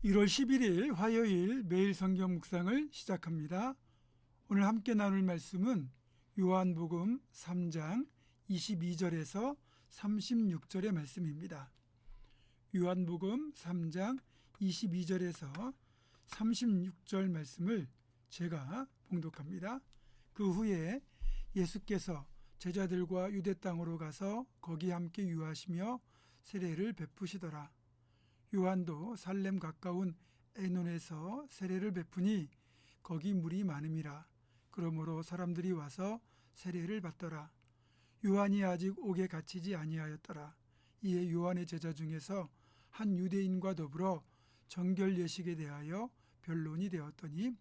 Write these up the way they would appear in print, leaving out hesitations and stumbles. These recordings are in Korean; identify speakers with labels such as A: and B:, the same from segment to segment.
A: 1월 11일 화요일 매일 성경 묵상을 시작합니다. 오늘 함께 나눌 말씀은 요한복음 3장 22절에서 36절의 말씀입니다. 요한복음 3장 22절에서 36절 말씀을 제가 봉독합니다. 그 후에 예수께서 제자들과 유대 땅으로 가서 거기 함께 유하시며 세례를 베푸시더라. 요한도 살렘 가까운 에논에서 세례를 베푸니 거기 물이 많음이라. 그러므로 사람들이 와서 세례를 받더라. 요한이 아직 옥에 갇히지 아니하였더라. 이에 요한의 제자 중에서 한 유대인과 더불어 정결 예식에 대하여 변론이 되었더니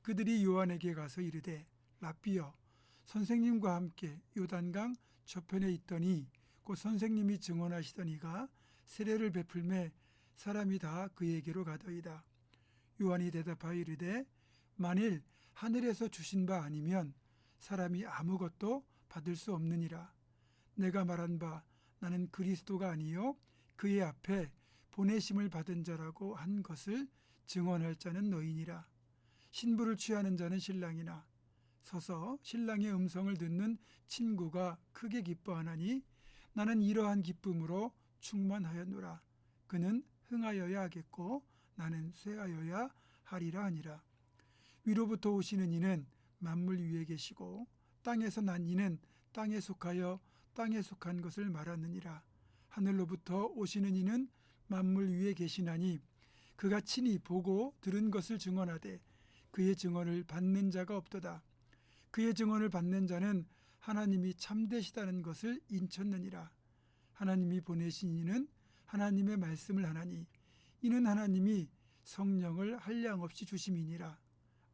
A: 그들이 요한에게 가서 이르되 랍비여, 선생님과 함께 요단강 저편에 있더니 곧 선생님이 증언하시더니가 세례를 베풀매 사람이 다 그에게로 가더이다. 요한이 대답하여 이르되 만일 하늘에서 주신 바 아니면 사람이 아무것도 받을 수 없느니라. 내가 말한 바 나는 그리스도가 아니요 그의 앞에 보내심을 받은 자라고 한 것을 증언할 자는 너희니라. 신부를 취하는 자는 신랑이나 서서 신랑의 음성을 듣는 친구가 크게 기뻐하나니 나는 이러한 기쁨으로 충만하였노라. 그는 흥하여야 하겠고 나는 쇠하여야 하리라 하니라. 위로부터 오시는 이는 만물 위에 계시고 땅에서 난 이는 땅에 속하여 땅에 속한 것을 말하느니라. 하늘로부터 오시는 이는 만물 위에 계시나니 그가 친히 보고 들은 것을 증언하되 그의 증언을 받는 자가 없도다. 그의 증언을 받는 자는 하나님이 참되시다는 것을 인쳤느니라. 하나님이 보내신 이는 하나님의 말씀을 하나니 이는 하나님이 성령을 한량없이 주심이니라.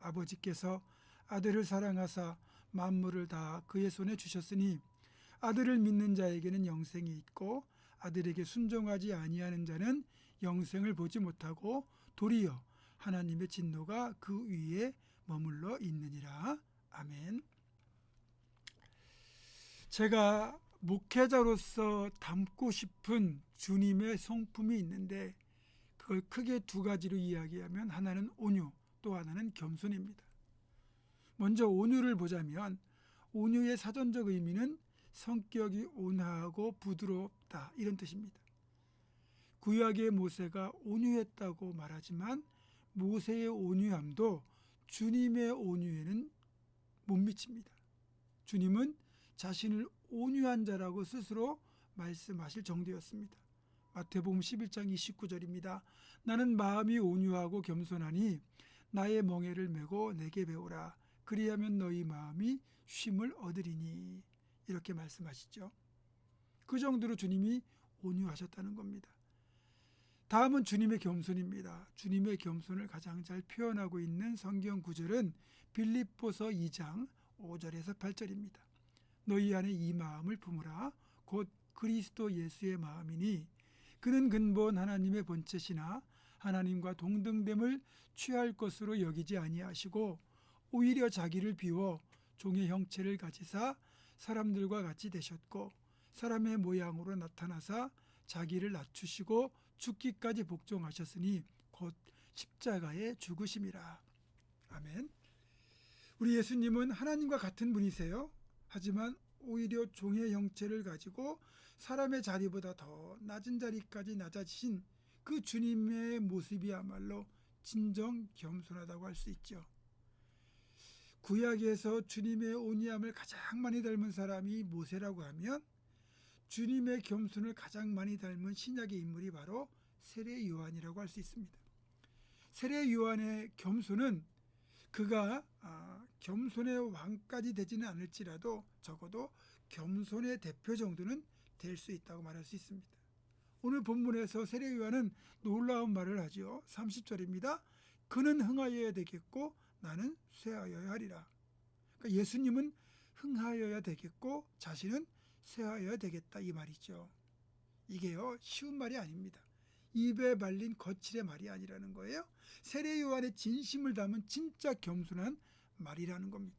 A: 아버지께서 아들을 사랑하사 만물을 다 그의 손에 주셨으니 아들을 믿는 자에게는 영생이 있고 아들에게 순종하지 아니하는 자는 영생을 보지 못하고 도리어 하나님의 진노가 그 위에 머물러 있느니라. 아멘. 제가 목회자로서 담고 싶은 주님의 성품이 있는데 그걸 크게 두 가지로 이야기하면 하나는 온유, 또 하나는 겸손입니다. 먼저 온유를 보자면 온유의 사전적 의미는 성격이 온화하고 부드럽다 이런 뜻입니다. 구약의 모세가 온유했다고 말하지만 모세의 온유함도 주님의 온유에는 못 미칩니다. 주님은 자신을 온유한 자라고 스스로 말씀하실 정도였습니다. 마태복음 11장 29절입니다. 나는 마음이 온유하고 겸손하니 나의 멍에를 메고 내게 배우라. 그리하면 너희 마음이 쉼을 얻으리니. 이렇게 말씀하시죠. 그 정도로 주님이 온유하셨다는 겁니다. 다음은 주님의 겸손입니다. 주님의 겸손을 가장 잘 표현하고 있는 성경 구절은 빌립보서 2장 5절에서 8절입니다. 너희 안에 이 마음을 품으라. 곧 그리스도 예수의 마음이니 그는 근본 하나님의 본체시나 하나님과 동등됨을 취할 것으로 여기지 아니하시고 오히려 자기를 비워 종의 형체를 가지사 사람들과 같이 되셨고 사람의 모양으로 나타나사 자기를 낮추시고 죽기까지 복종하셨으니 곧 십자가에 죽으심이라. 아멘. 우리 예수님은 하나님과 같은 분이세요. 하지만 오히려 종의 형체를 가지고 사람의 자리보다 더 낮은 자리까지 낮아지신 그 주님의 모습이야말로 진정 겸손하다고 할 수 있죠. 구약에서 주님의 온유함을 가장 많이 닮은 사람이 모세라고 하면 주님의 겸손을 가장 많이 닮은 신약의 인물이 바로 세례 요한이라고 할 수 있습니다. 세례 요한의 겸손은 그가 겸손의 왕까지 되지는 않을지라도 적어도 겸손의 대표 정도는 될 수 있다고 말할 수 있습니다. 오늘 본문에서 세례 요한은 놀라운 말을 하죠. 30절입니다. 그는 흥하여야 되겠고 나는 쇠하여야 하리라. 그러니까 예수님은 흥하여야 되겠고 자신은 쇠하여야 되겠다 이 말이죠. 이게요 쉬운 말이 아닙니다. 입에 발린 거칠의 말이 아니라는 거예요. 세례 요한의 진심을 담은 진짜 겸손한 말이라는 겁니다.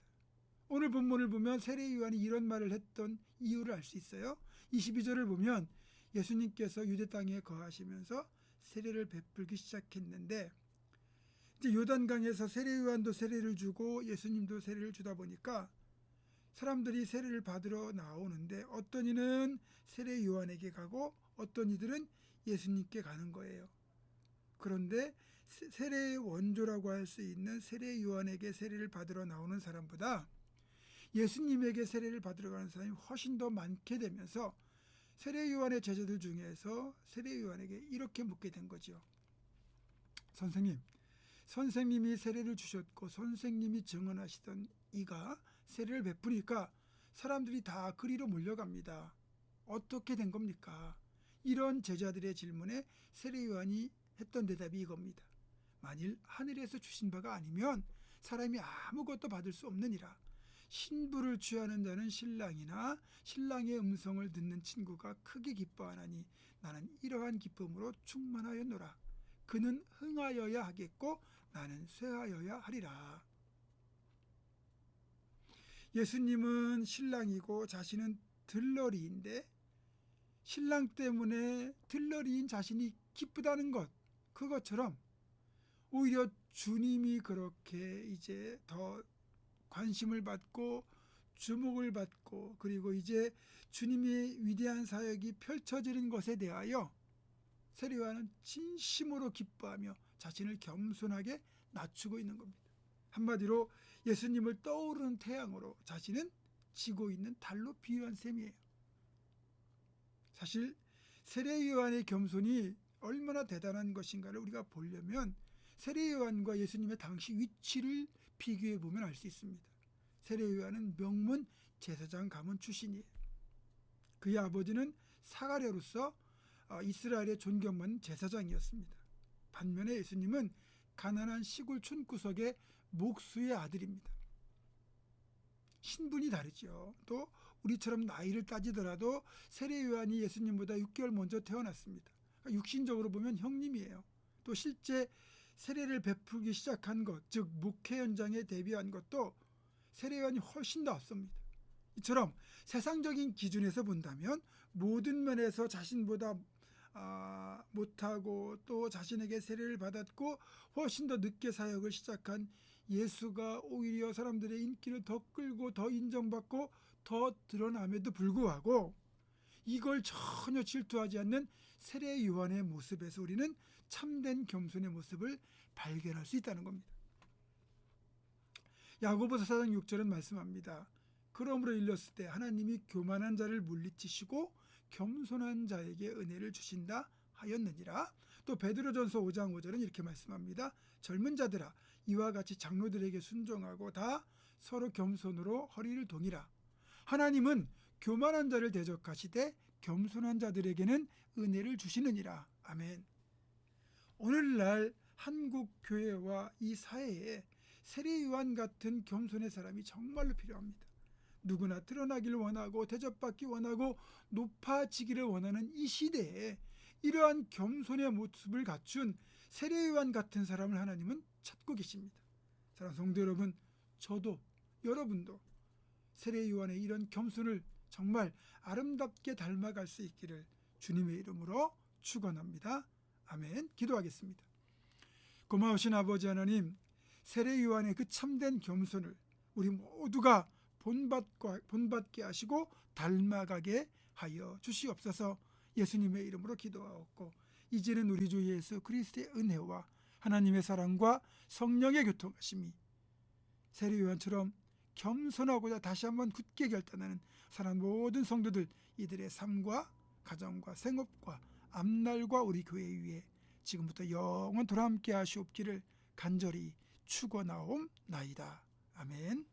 A: 오늘 본문을 보면 세례 요한이 이런 말을 했던 이유를 알 수 있어요. 22절을 보면 예수님께서 유대 땅에 거하시면서 세례를 베풀기 시작했는데 이제 요단강에서 세례 요한도 세례를 주고 예수님도 세례를 주다 보니까 사람들이 세례를 받으러 나오는데 어떤 이는 세례 요한에게 가고 어떤 이들은 예수님께 가는 거예요. 그런데 세례의 원조라고 할 수 있는 세례 요한에게 세례를 받으러 나오는 사람보다 예수님에게 세례를 받으러 가는 사람이 훨씬 더 많게 되면서 세례 요한의 제자들 중에서 세례 요한에게 이렇게 묻게 된 거죠. 선생님이 세례를 주셨고 선생님이 증언하시던 이가 세례를 베푸니까 사람들이 다 그리로 몰려갑니다. 어떻게 된 겁니까? 이런 제자들의 질문에 세례 요한이 했던 대답이 이겁니다. 만일 하늘에서 주신 바가 아니면 사람이 아무것도 받을 수 없느니라. 신부를 취하는 자는 신랑이나 신랑의 음성을 듣는 친구가 크게 기뻐하나니 나는 이러한 기쁨으로 충만하였노라. 그는 흥하여야 하겠고 나는 쇠하여야 하리라. 예수님은 신랑이고 자신은 들러리인데 신랑 때문에 들러리인 자신이 기쁘다는 것, 그것처럼 오히려 주님이 그렇게 이제 더 관심을 받고 주목을 받고 그리고 이제 주님의 위대한 사역이 펼쳐지는 것에 대하여 세례 요한은 진심으로 기뻐하며 자신을 겸손하게 낮추고 있는 겁니다. 한마디로 예수님을 떠오르는 태양으로 자신은 지고 있는 달로 비유한 셈이에요. 사실 세례 요한의 겸손이 얼마나 대단한 것인가를 우리가 보려면 세례 요한과 예수님의 당시 위치를 비교해 보면 알 수 있습니다. 세례 요한은 명문 제사장 가문 출신이에요. 그의 아버지는 사가랴로서 이스라엘의 존경받는 제사장이었습니다. 반면에 예수님은 가난한 시골 촌구석의 목수의 아들입니다. 신분이 다르죠. 또 우리처럼 나이를 따지더라도 세례 요한이 예수님보다 6개월 먼저 태어났습니다. 육신적으로 보면 형님이에요. 또 실제 세례를 베풀기 시작한 것, 즉 목회 현장에 데뷔한 것도 세례 요한이 훨씬 더 앞섭니다. 이처럼 세상적인 기준에서 본다면 모든 면에서 자신보다 못하고 또 자신에게 세례를 받았고 훨씬 더 늦게 사역을 시작한 예수가 오히려 사람들의 인기를 더 끌고 더 인정받고 더 드러남에도 불구하고 이걸 전혀 질투하지 않는 세례 요한의 모습에서 우리는 참된 겸손의 모습을 발견할 수 있다는 겁니다. 야고보서 4장 6절은 말씀합니다. 그러므로 일렀을 때 하나님이 교만한 자를 물리치시고 겸손한 자에게 은혜를 주신다 하였느니라. 또 베드로전서 5장 5절은 이렇게 말씀합니다. 젊은 자들아 이와 같이 장로들에게 순종하고 다 서로 겸손으로 허리를 동이라. 하나님은 교만한 자를 대적하시되 겸손한 자들에게는 은혜를 주시느니라. 아멘. 오늘날 한국 교회와 이 사회에 세례 요한 같은 겸손의 사람이 정말로 필요합니다. 누구나 드러나기를 원하고 대접받기 원하고 높아지기를 원하는 이 시대에 이러한 겸손의 모습을 갖춘 세례 요한 같은 사람을 하나님은 찾고 계십니다. 사랑하는 성도 여러분, 저도 여러분도 세례 요한의 이런 겸손을 정말 아름답게 닮아갈 수 있기를 주님의 이름으로 축원합니다. 아멘. 기도하겠습니다. 고마우신 아버지 하나님, 세례 요한의 그 참된 겸손을 우리 모두가 본받게 하시고 닮아가게 하여 주시옵소서. 예수님의 이름으로 기도하옵고 이제는 우리 주 예수 그리스도의 은혜와 하나님의 사랑과 성령의 교통하심이 세례 요한처럼 겸손하고자 다시 한번 굳게 결단하는 사랑하는 모든 성도들 이들의 삶과 가정과 생업과 앞날과 우리 교회 위에 지금부터 영원토록 함께 하시옵기를 간절히 축원하옵나이다. 아멘.